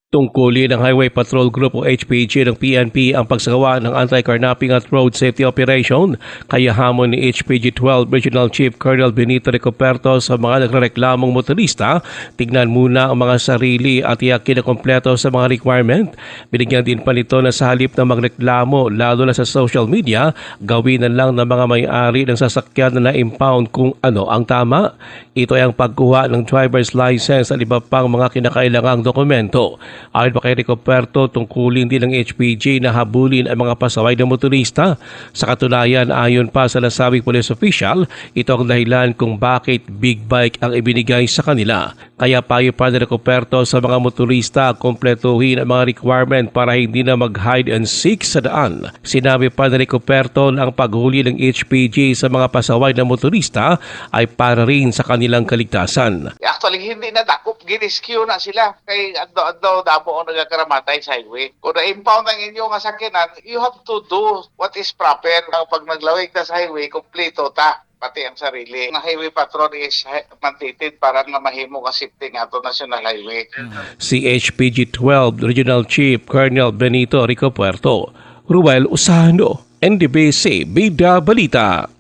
Tungkulin ng Highway Patrol Group o HPG ng PNP ang pagsagawa ng anti-carnapping at road safety operation. Kaya hamon ni HPG 12 Regional Chief Colonel Benito Ricoperto sa mga nagrereklamong motorista, tignan muna ang mga sarili at iyakin na kompleto sa mga requirement. Binigyan din pa nito na sa halip na magreklamo lalo na sa social media, gawin na lang ng mga may-ari ng sasakyan na na-impound kung ano ang tama. Ito ay ang pagkuha ng driver's license at iba pang mga kinakailangang dokumento. Ayon pa kay Ricoperto, tungkulin din ng HPG na habulin ang mga pasaway na motorista. Sa katunayan, ayon pa sa nasabing police official, ito ang dahilan kung bakit big bike ang ibinigay sa kanila. Kaya payo pa ni Ricoperto sa mga motorista kompletuhin ang mga requirement para hindi na mag-hide and seek sa daan. Sinabi pa ni Ricoperto na ang paghuli ng HPG sa mga pasaway na motorista ay para rin sa kanilang kaligtasan. Actually, hindi na dakop. Giniskew na sila. Kay ando damo o nagkaramatay sa highway. Kung na-impound ang inyong sakyanan, you have to do what is proper. Pag naglawig ka sa highway, kompleto ta. Pati ang sarili. Ang highway patrol is mandated para nga mahimo ka safety nga ito national highway. Si HPG 12 Regional Chief Colonel Benito Ricoperto. Ruel Usano, NDBC Bida Balita.